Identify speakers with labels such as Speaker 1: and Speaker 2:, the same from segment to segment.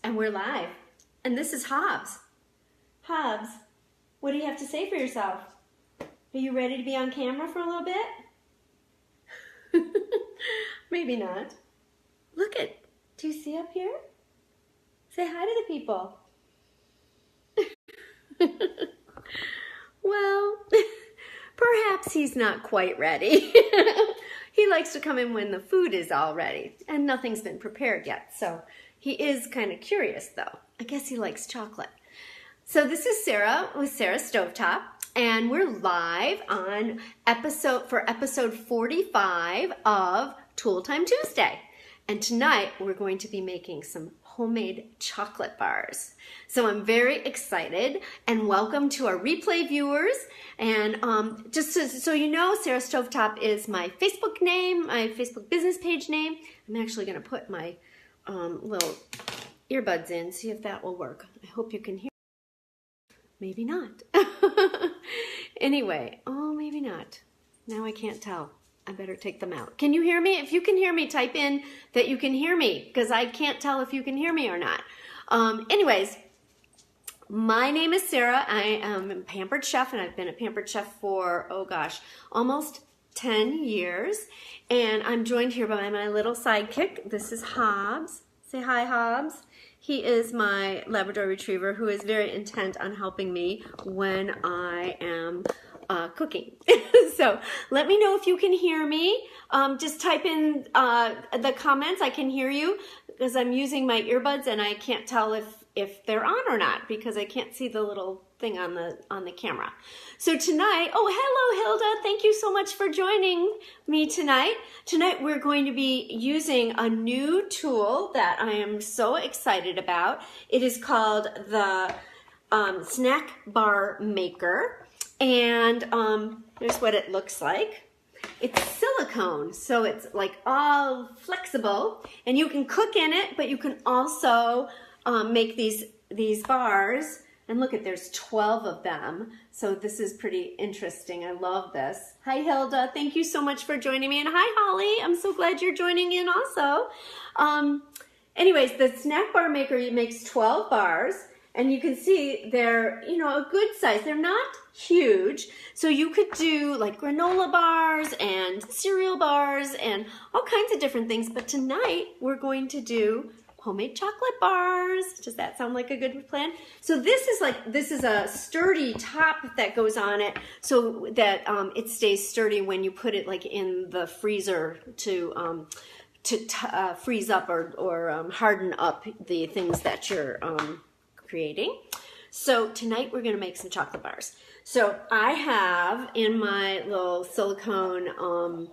Speaker 1: And we're live. And this is Hobbs. Hobbs, what do you have to say for yourself? Are you ready to be on camera for a little bit? Maybe not. Look at, do you see up here? Say hi to the people. Well, perhaps he's not quite ready. He likes to come in when the food is all ready and nothing's been prepared yet. So he is kind of curious though. I guess he likes chocolate. So this is Sara with Sara Stovetop, and we're live on episode 45 of Tool Time Tuesday. And tonight we're going to be making some homemade chocolate bars. So I'm very excited, and welcome to our replay viewers. And just so you know, Sara Stovetop is my Facebook name, my Facebook business page name. I'm actually going to put my little earbuds in, see if that will work. I hope you can hear. Maybe not. Anyway, oh, maybe not. Now I can't tell. I better take them out. Can you hear me? If you can hear me, type in that you can hear me, because I can't tell if you can hear me or not. Anyways, my name is Sara. I am a pampered chef, and I've been a pampered chef for, oh gosh, almost 10 years. And I'm joined here by my little sidekick. This is Hobbs. Say hi, Hobbs. He is my Labrador Retriever who is very intent on helping me when I am cooking. So let me know if you can hear me. Just type in the comments. I can hear you because I'm using my earbuds and I can't tell if they're on or not because I can't see the little thing on the camera. So tonight, oh, hello Hilda, thank you so much for joining me tonight. Tonight we're going to be using a new tool that I am so excited about. It is called the Snack Bar Maker, and here's what it looks like. It's silicone, so it's like all flexible, and you can cook in it, but you can also make these bars. And look at, there's 12 of them. So this is pretty interesting. I love this. Hi, Hilda. Thank you so much for joining me. And hi, Holly. I'm so glad you're joining in also. Anyways, the Snack Bar Maker makes 12 bars. And you can see they're, a good size. They're not huge. So you could do like granola bars and cereal bars and all kinds of different things. But tonight we're going to do homemade chocolate bars. Does that sound like a good plan? So this is a sturdy top that goes on it so that it stays sturdy when you put it like in the freezer to freeze up or harden up the things that you're creating. So tonight we're going to make some chocolate bars. So I have in my little silicone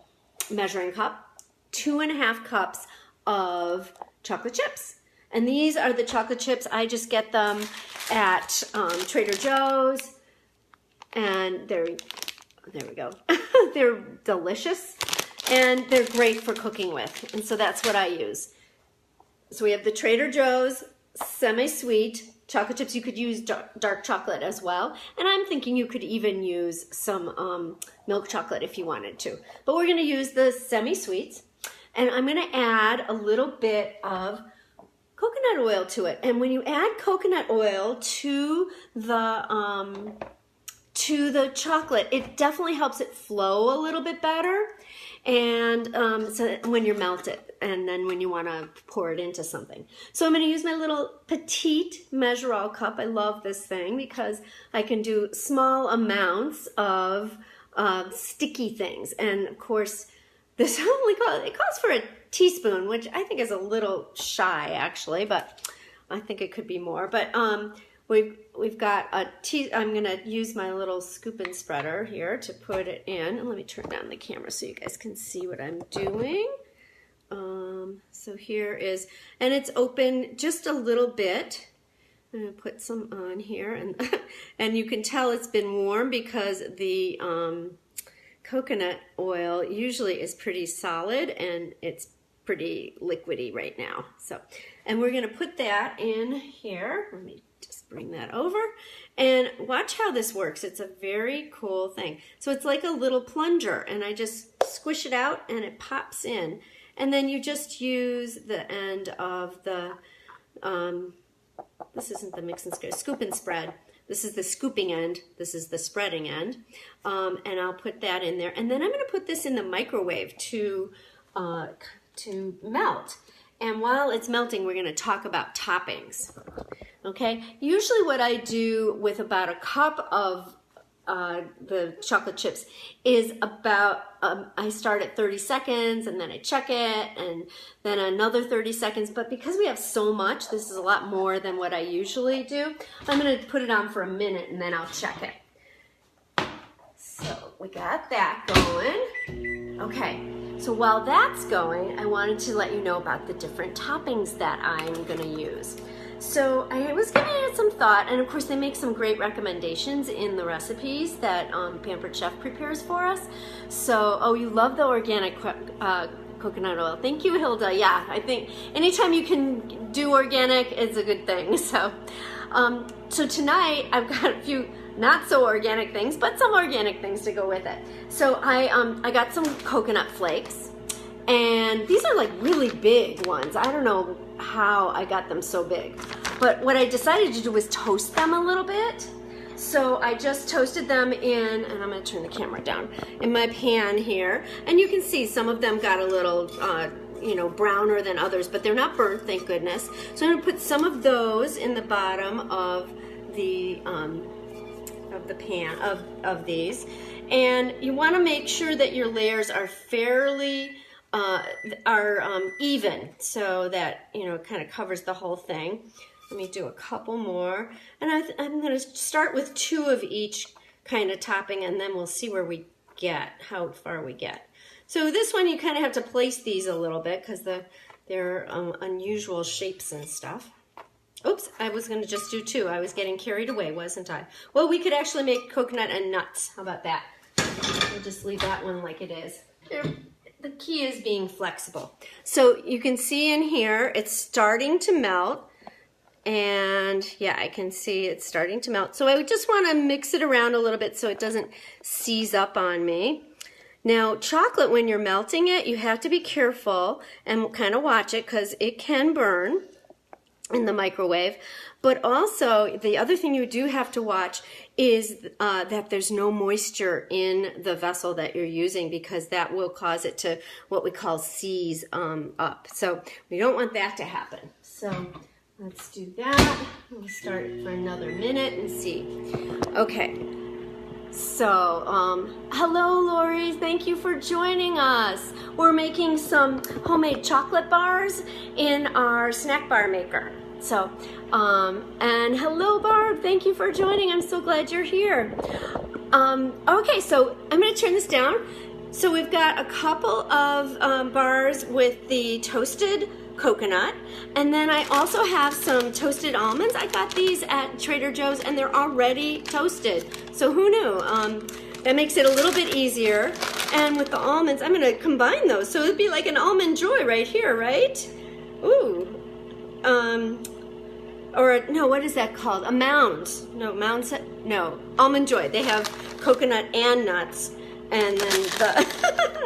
Speaker 1: measuring cup 2.5 cups of chocolate chips. And these are the chocolate chips. I just get them at Trader Joe's. And there we go. They're delicious. And they're great for cooking with. And so that's what I use. So we have the Trader Joe's semi-sweet chocolate chips. You could use dark chocolate as well. And I'm thinking you could even use some milk chocolate if you wanted to. But we're going to use the semi-sweets. And I'm going to add a little bit of coconut oil to it. And when you add coconut oil to the chocolate, it definitely helps it flow a little bit better. And so when you melt it, and then when you want to pour it into something. So I'm going to use my little petite measure-all cup. I love this thing because I can do small amounts of sticky things. And of course, this only calls for a teaspoon, which I think is a little shy actually, but I think it could be more. But we've got I'm gonna use my little scoop and spreader here to put it in. And let me turn down the camera so you guys can see what I'm doing. So here is, and it's open just a little bit. I'm gonna put some on here, and you can tell it's been warm because the coconut oil usually is pretty solid and it's pretty liquidy right now. So, and we're going to put that in here. Let me just bring that over and watch how this works. It's a very cool thing. So it's like a little plunger, and I just squish it out and it pops in. And then you just use the end of the This isn't the mix and scoop and spread. This is the scooping end. This is the spreading end. And I'll put that in there. And then I'm going to put this in the microwave to melt. And while it's melting, we're going to talk about toppings. Okay? Usually what I do with about a cup of the chocolate chips is about, I start at 30 seconds and then I check it and then another 30 seconds. But because we have so much, this is a lot more than what I usually do. I'm going to put it on for a minute and then I'll check it. So we got that going. Okay, so while that's going, I wanted to let you know about the different toppings that I'm going to use. So I was giving it some thought, and of course they make some great recommendations in the recipes that Pampered Chef prepares for us. So, oh, you love the organic coconut oil. Thank you, Hilda. Yeah, I think anytime you can do organic, it's a good thing. So, so tonight I've got a few not so organic things, but some organic things to go with it. So I got some coconut flakes, and these are like really big ones. I don't know how I got them so big, but what I decided to do was toast them a little bit. So I just toasted them in, and I'm going to turn the camera down, in my pan here, and you can see some of them got a little you know, browner than others, but they're not burnt, thank goodness. So I'm going to put some of those in the bottom of the pan of these, and you want to make sure that your layers are fairly even, so that, you know, kind of covers the whole thing. Let me do a couple more, and I'm going to start with 2 of each kind of topping, and then we'll see where we get, how far we get. So this one you kind of have to place these a little bit because they're unusual shapes and stuff. Oops, I was going to just do 2. I was getting carried away, wasn't I? Well, we could actually make coconut and nuts. How about that? We'll just leave that one like it is. The key is being flexible. So you can see in here, it's starting to melt. And yeah, I can see it's starting to melt. So I would just want to mix it around a little bit so it doesn't seize up on me. Now, chocolate, when you're melting it, you have to be careful and kind of watch it because it can burn in the microwave. But also, the other thing you do have to watch is that there's no moisture in the vessel that you're using, because that will cause it to what we call seize up. So we don't want that to happen. So let's do that. We'll start it for another minute and see. Okay. So, hello Lori, thank you for joining us. We're making some homemade chocolate bars in our snack bar maker. So, and hello Barb, thank you for joining. I'm so glad you're here. Okay, so I'm going to turn this down. So we've got a couple of bars with the toasted coconut, and then I also have some toasted almonds. I got these at Trader Joe's and they're already toasted, so who knew? That makes it a little bit easier. And with the almonds, I'm going to combine those, so it'd be like an almond joy right here, right? Ooh. Or no, what is that called? A mound. No, no, almond joy. They have coconut and nuts. And then the,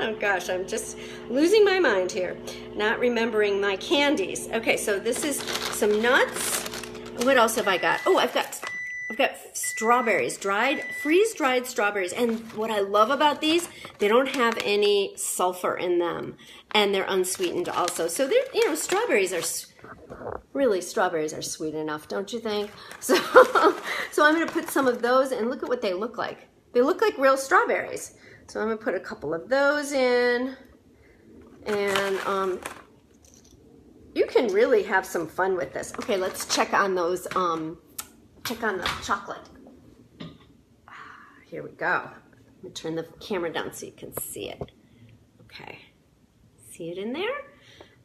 Speaker 1: oh gosh, I'm just losing my mind here, not remembering my candies. Okay, so this is some nuts. What else have I got? Oh, I've got strawberries, freeze-dried strawberries. And what I love about these, they don't have any sulfur in them, and they're unsweetened also. So they're, you know, strawberries are sweet enough, don't you think? So, so I'm going to put some of those, and look at what they look like. They look like real strawberries. So I'm going to put a couple of those in, and you can really have some fun with this. Okay, let's check on those, check on the chocolate. Here we go. Let me turn the camera down so you can see it. Okay, see it in there?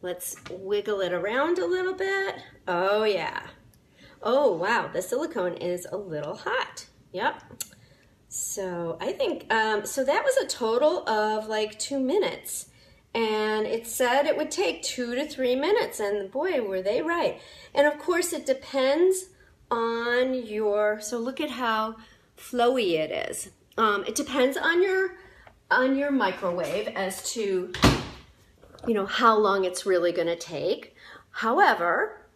Speaker 1: Let's wiggle it around a little bit. Oh yeah. Oh wow, the silicone is a little hot. Yep. So I think, so that was a total of like 2 minutes, and it said it would take 2 to 3 minutes, and boy, were they right. And of course it depends on your, so look at how flowy it is. It depends on your microwave as to, you know, how long it's really going to take. However,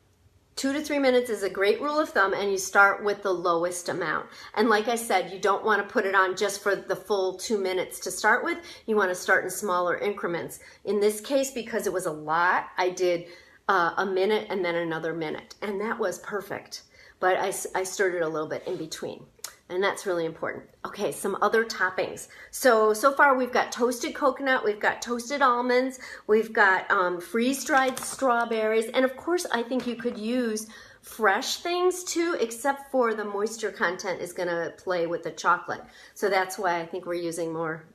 Speaker 1: 2 to 3 minutes is a great rule of thumb, and you start with the lowest amount. And like I said, you don't want to put it on just for the full 2 minutes to start with. You want to start in smaller increments. In this case, because it was a lot, I did a minute and then another minute, and that was perfect. But I stirred it a little bit in between. And that's really important. Okay, some other toppings. So far we've got toasted coconut, we've got toasted almonds, we've got freeze-dried strawberries, and of course I think you could use fresh things too, except for the moisture content is gonna play with the chocolate. So that's why I think we're using more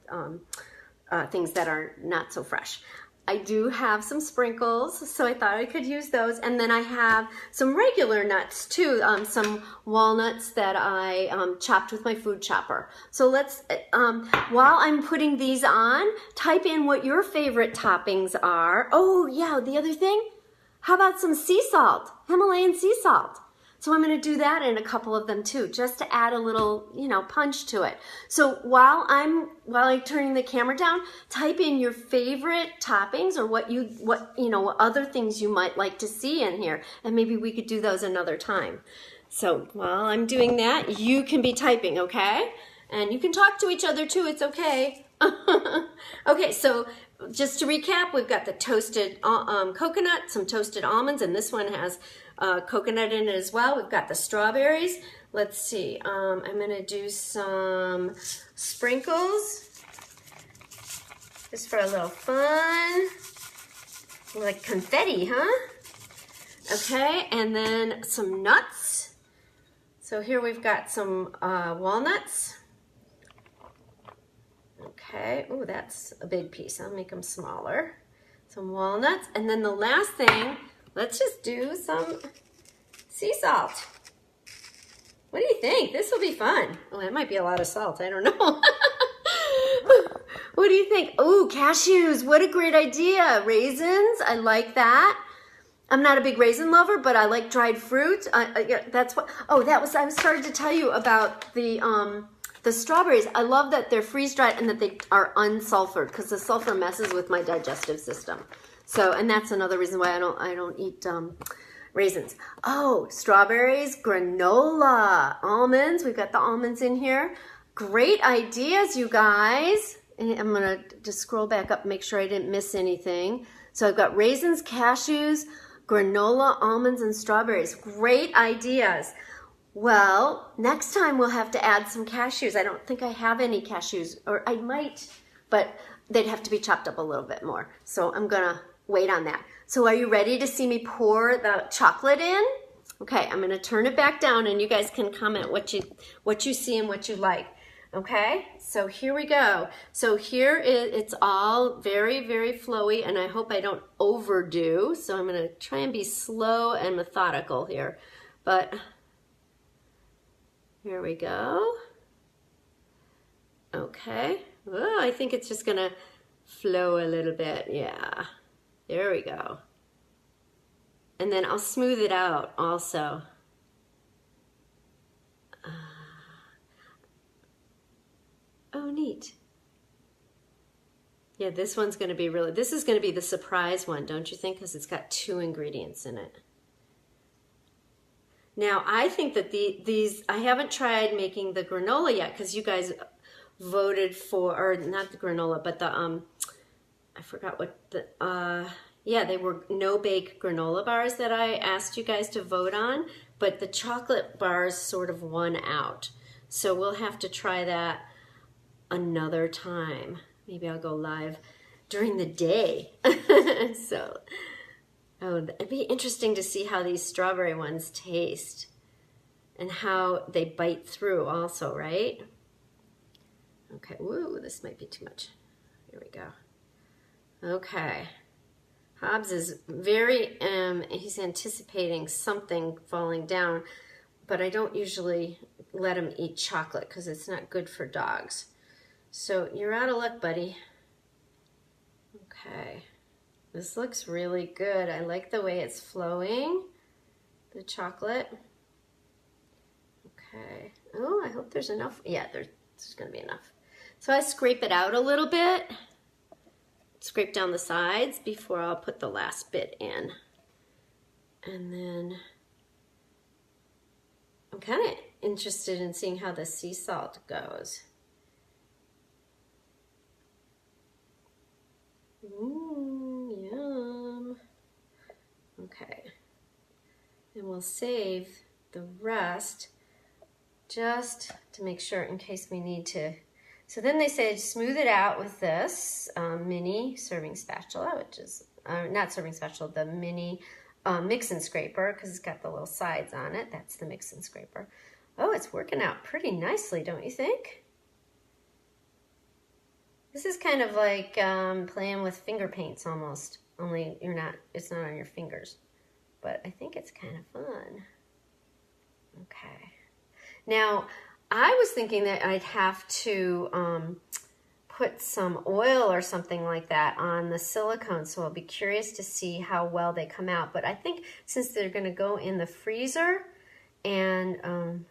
Speaker 1: things that are not so fresh. I do have some sprinkles, so I thought I could use those. And then I have some regular nuts too, some walnuts that I chopped with my food chopper. So let's, while I'm putting these on, type in what your favorite toppings are. Oh yeah, the other thing, how about some sea salt, Himalayan sea salt? So I'm going to do that in a couple of them too, just to add a little, you know, punch to it. So while I'm turning the camera down, type in your favorite toppings or what other things you might like to see in here, and maybe we could do those another time. So while I'm doing that, you can be typing, okay? And you can talk to each other too. It's okay. Okay, so just to recap, we've got the toasted coconut, some toasted almonds, and this one has coconut in it as well. We've got the strawberries. Let's see, I'm gonna do some sprinkles just for a little fun, like confetti, huh? Okay, and then some nuts. So here we've got some walnuts. Okay, oh, that's a big piece. I'll make them smaller. Some walnuts, and then the last thing, let's just do some sea salt. What do you think? This will be fun. Oh, that might be a lot of salt. I don't know. What do you think? Oh, cashews. What a great idea. Raisins. I like that. I'm not a big raisin lover, but I like dried fruit. That's what. Oh, that was. I started to tell you about the strawberries. I love that they're freeze-dried and that they are unsulfured, because the sulfur messes with my digestive system. So, and that's another reason why I don't eat raisins. Oh, strawberries, granola, almonds. We've got the almonds in here. Great ideas, you guys. And I'm gonna just scroll back up and make sure I didn't miss anything. So I've got raisins, cashews, granola, almonds, and strawberries. Great ideas. Well, next time we'll have to add some cashews. I don't think I have any cashews, or I might, but they'd have to be chopped up a little bit more. So I'm gonna wait on that. So are you ready to see me pour the chocolate in? Okay, I'm gonna turn it back down and you guys can comment what you see and what you like. Okay, so here we go. So here it's all very, very flowy, and I hope I don't overdo. So I'm gonna try and be slow and methodical here, but here we go. Okay. Oh, I think it's just gonna flow a little bit. Yeah. There we go. And then I'll smooth it out also. Oh, neat. Yeah, this one's gonna be this is gonna be the surprise one, don't you think? Because it's got 2 ingredients in it. Now, I think that I haven't tried making the granola yet, because you guys voted for, or not the granola, but the, I forgot what the, yeah, they were no-bake granola bars that I asked you guys to vote on, but the chocolate bars sort of won out. So we'll have to try that another time. Maybe I'll go live during the day. So, oh, it'd be interesting to see how these strawberry ones taste and how they bite through also, right? Okay, woo, this might be too much. Here we go. Okay. Hobbs is very, he's anticipating something falling down, but I don't usually let him eat chocolate because it's not good for dogs. So you're out of luck, buddy. Okay. This looks really good. I like the way it's flowing, the chocolate. Okay. Oh, I hope there's enough. Yeah, there's going to be enough. So I scrape it out a little bit. Scrape down the sides before I'll put the last bit in. And then I'm kind of interested in seeing how the sea salt goes. Yum. Okay. And we'll save the rest just to make sure in case we need to. So then they said smooth it out with this mini serving spatula, which is not serving spatula, the mini mix and scraper, because it's got the little sides on it. That's the mix and scraper. Oh, it's working out pretty nicely, don't you think? This is kind of like playing with finger paints almost, only it's not on your fingers. But I think it's kind of fun. Okay. Now, I was thinking that I'd have to put some oil or something like that on the silicone, so I'll be curious to see how well they come out. But I think since they're going to go in the freezer, and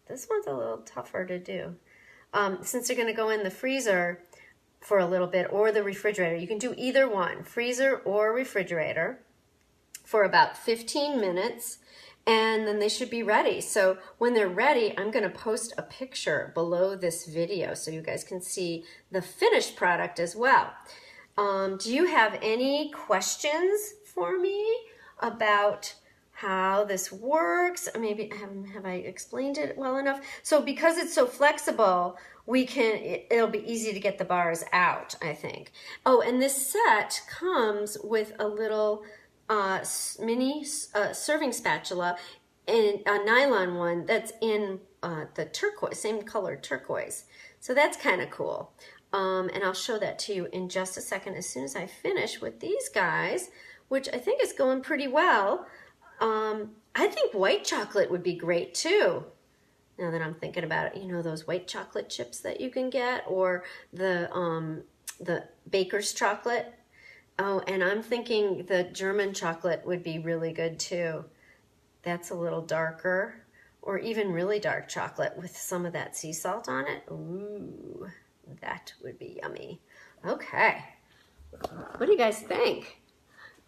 Speaker 1: this one's a little tougher to do. Since they're going to go in the freezer for a little bit, or the refrigerator, you can do either one, freezer or refrigerator, for about 15 minutes, and then they should be ready. So when they're ready, I'm going to post a picture below this video so you guys can see the finished product as well. Do you have any questions for me about how this works? Maybe have I explained it well enough? So because it's so flexible, it'll be easy to get the bars out, I think. Oh, and this set comes with a little mini serving spatula, and a nylon one that's in the turquoise, same color turquoise. So that's kind of cool. And I'll show that to you in just a second as soon as I finish with these guys, which I think is going pretty well. I think white chocolate would be great too. Now that I'm thinking about it, you know, those white chocolate chips that you can get, or the baker's chocolate. Oh, and I'm thinking the German chocolate would be really good too. That's a little darker, or even really dark chocolate with some of that sea salt on it. Ooh, that would be yummy. Okay, what do you guys think?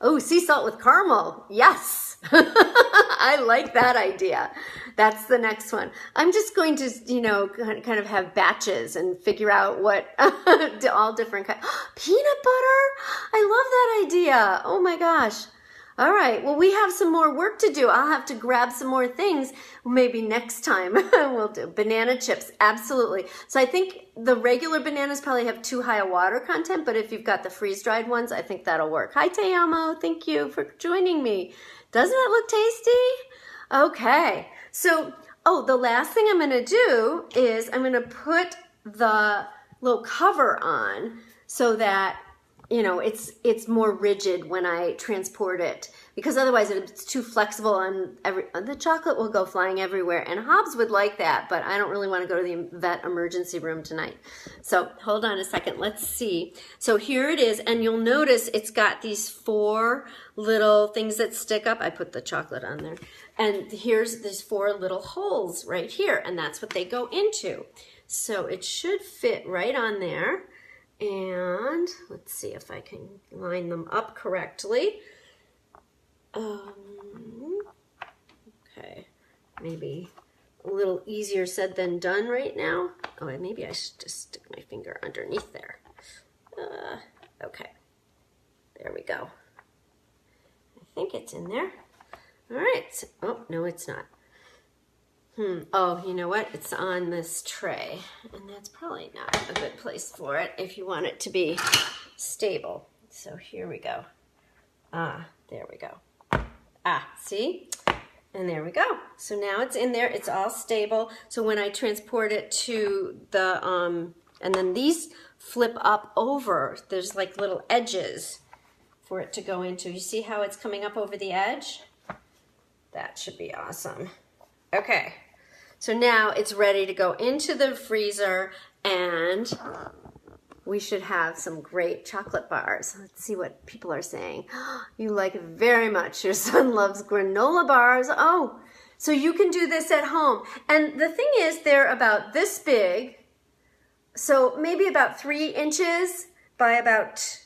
Speaker 1: Oh, sea salt with caramel. Yes. I like that idea. That's the next one. I'm just going to, you know, kind of have batches and figure out what all different kinds. Peanut butter. I love that idea. Oh my gosh. All right. Well, we have some more work to do. I'll have to grab some more things. Maybe next time we'll do banana chips. Absolutely. So I think the regular bananas probably have too high a water content, but if you've got the freeze-dried ones, I think that'll work. Hi, Teamo. Thank you for joining me. Doesn't it look tasty? Okay. So, the last thing I'm going to do is I'm going to put the little cover on so that, you know, it's more rigid when I transport it, because otherwise it's too flexible and the chocolate will go flying everywhere, and Hobbs would like that, but I don't really want to go to the vet emergency room tonight. So hold on a second. Let's see. So here it is, and you'll notice it's got these 4 little things that stick up. I put the chocolate on there, and here's these 4 little holes right here, and that's what they go into. So it should fit right on there. And let's see if I can line them up correctly. Okay, maybe a little easier said than done right now. Oh, maybe I should just stick my finger underneath there. Okay, there we go. I think it's in there. All right. Oh, no, it's not. Oh, you know what? It's on this tray, and that's probably not a good place for it if you want it to be stable. So here we go. There we go. See? And there we go. So now it's in there. It's all stable. So when I transport it to the, and then these flip up over, there's like little edges for it to go into. You see how it's coming up over the edge? That should be awesome. Okay. So now it's ready to go into the freezer, and we should have some great chocolate bars. Let's see what people are saying. You like it very much. Your son loves granola bars. Oh, so you can do this at home. And the thing is, they're about this big, so maybe about 3 inches by about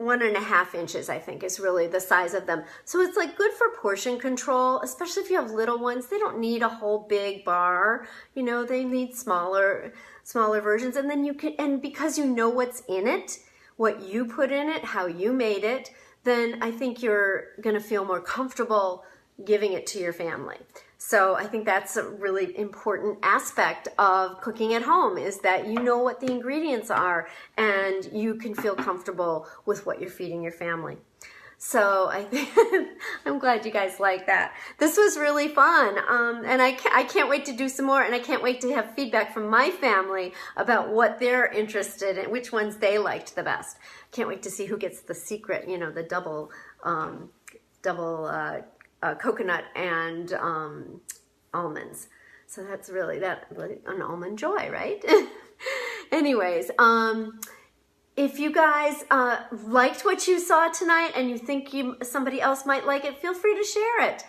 Speaker 1: 1.5 inches, I think, is really the size of them. So it's like good for portion control, especially if you have little ones. They don't need a whole big bar, you know, they need smaller versions. And then you can, and because you know what's in it, what you put in it, how you made it, then I think you're gonna feel more comfortable giving it to your family. So I think that's a really important aspect of cooking at home, is that you know what the ingredients are and you can feel comfortable with what you're feeding your family. So I think I'm glad you guys like that. This was really fun, and I can't wait to do some more, and I can't wait to have feedback from my family about what they're interested in, which ones they liked the best. Can't wait to see who gets the secret, you know, the double coconut and almonds. So that's really an almond joy, right? Anyways, if you guys liked what you saw tonight and you think somebody else might like it, feel free to share it.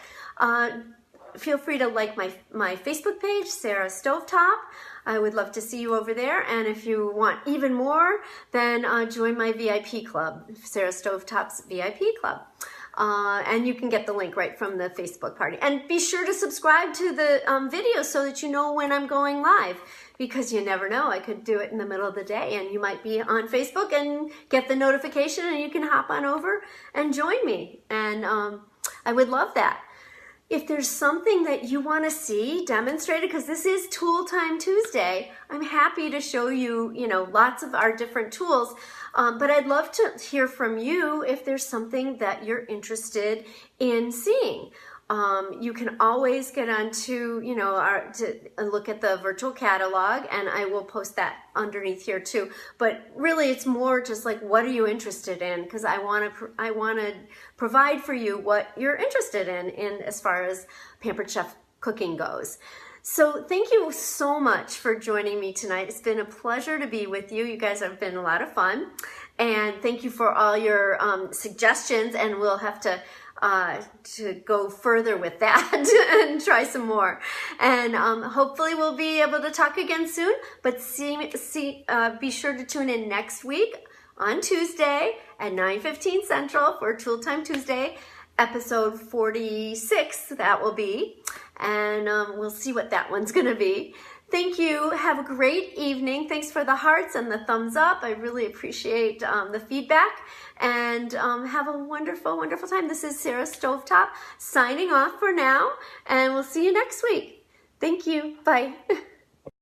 Speaker 1: Feel free to like my Facebook page, Sara Stovetop. I would love to see you over there. And if you want even more, then join my VIP club, Sara Stovetop's VIP club. And you can get the link right from the Facebook party. And be sure to subscribe to the video so that you know when I'm going live, because you never know, I could do it in the middle of the day and you might be on Facebook and get the notification and you can hop on over and join me. And I would love that. If there's something that you want to see demonstrated, because this is Tool Time Tuesday, I'm happy to show you, you know, lots of our different tools. But I'd love to hear from you if there's something that you're interested in seeing. You can always get onto, you know, to look at the virtual catalog, and I will post that underneath here too. But really, it's more just like, what are you interested in? Because I want to provide for you what you're interested in as far as Pampered Chef cooking goes. So thank you so much for joining me tonight. It's been a pleasure to be with you. You guys have been a lot of fun. And thank you for all your suggestions, and we'll have to go further with that and try some more. And hopefully we'll be able to talk again soon, but be sure to tune in next week on Tuesday at 9:15 Central for Tool Time Tuesday, episode 46, that will be. And we'll see what that one's gonna be. Thank you. Have a great evening. Thanks for the hearts and the thumbs up. I really appreciate the feedback. And have a wonderful, wonderful time. This is Sara Stovetop signing off for now. And we'll see you next week. Thank you. Bye.